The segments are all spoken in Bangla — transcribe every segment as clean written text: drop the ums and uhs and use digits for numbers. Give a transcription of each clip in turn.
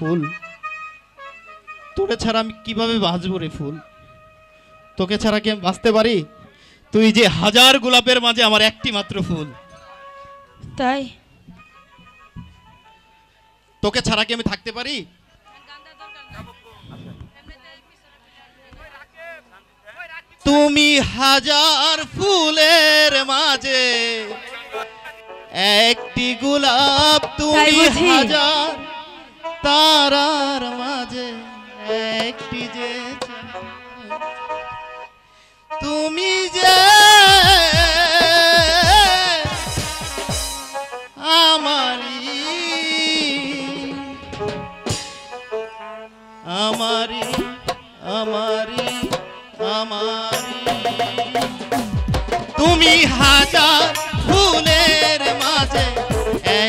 ফুল, তোকে ছাড়া আমি কিভাবে বাঁচবো রে ফুল? তোকে ছাড়া কি আমি বাঁচতে পারি? তুই যে হাজার গোলাপের মাঝে আমার একটি মাত্র ফুল। তাই তোকে ছাড়া কি আমি থাকতে পারি? তুমি হাজার ফুলের মাঝে একটি গোলাপ, তুমি হাজার তারার মাঝে একটি যে, তুমি যে আমারি আমারি আমারি আমারি, তুমি হাজার ফুলের মাঝে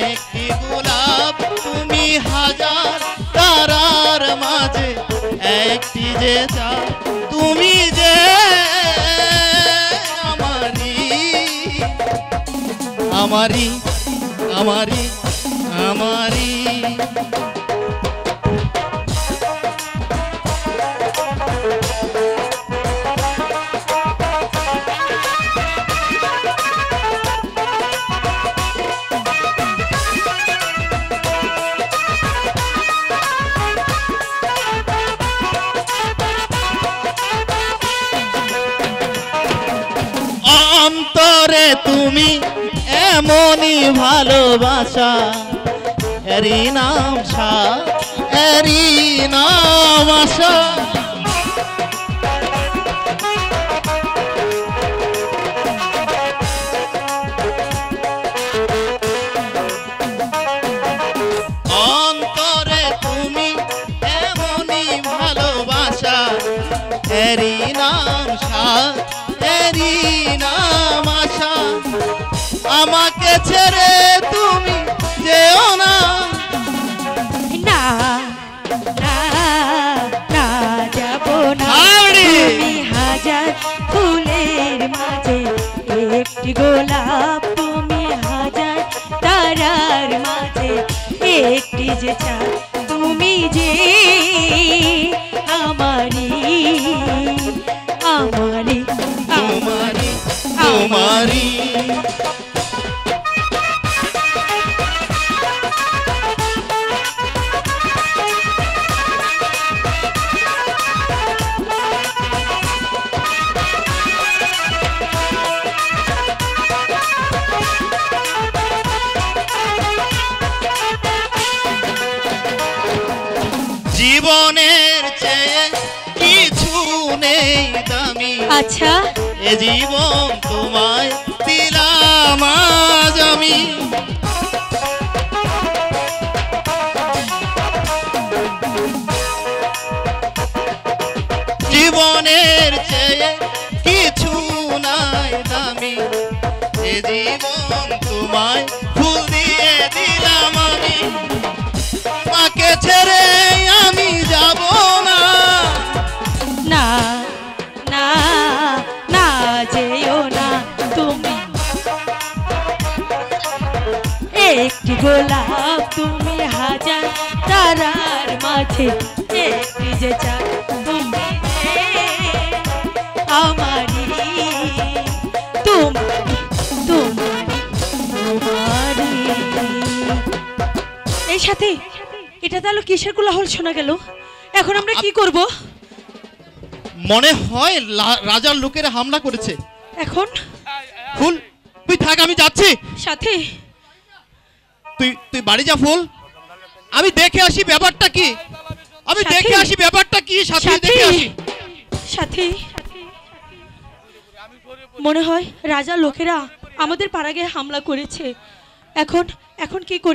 একটি গোলাপ, তুমি হাজার তারার মাঝে একটি যে চাঁদ, তুমি যে আমারি আমারি আমারি আমারি। অন্তরে তুমি এমনই ভালোবাসা, এরই নাম সাথ, এরই নাম আশা। অন্তরে তুমি এমনই ভালোবাসা, এরই নাম সাথ, এরই নাম আশা। আমাকে ছেড়ে তুমি যেও না, না না না যাব না। তুমি হাজার ফুলের মাঝে একটি গোলাপ, তুমি হাজার তারার মাঝে একটি যে চাঁদ, তুমি যে আমারি আমারি আমারি আমারি। জীবনের চেয়ে কিছু নেই দামি, আচ্ছা এ জীবন তোমায় দিলাম আজ আমি। জীবনের চেয়ে কিছু নাই দামি, এ জীবন তোমায় ফুল দিয়ে দিলাম আমি। তোমাকে ছেড়ে আমি যাব না, না না না যেও না। তুমি একটি গোলাপ, তুমি হাজার তারার মাঝে একটি যে চাঁদ, তুমি আমারি তোমারি তোমারি তোমারি। এই সাথে এটা তাহলে কিসের কোলাহল শোনা গেল? এখন আমরা কি করব? মনে হয় রাজার লোকেরা হামলা করেছে। এখন ফুল তুই থাক, আমি যাচ্ছি। সাথে তুই তুই বাড়ি যা ফুল, আমি দেখে আসি ব্যাপারটা কি, আমি দেখে আসি ব্যাপারটা কি। সাথে দেখে আসি। সাথে মনে হয় রাজার লোকেরা আমাদের পাড়ায় হামলা করেছে। এখন এখন কি করি?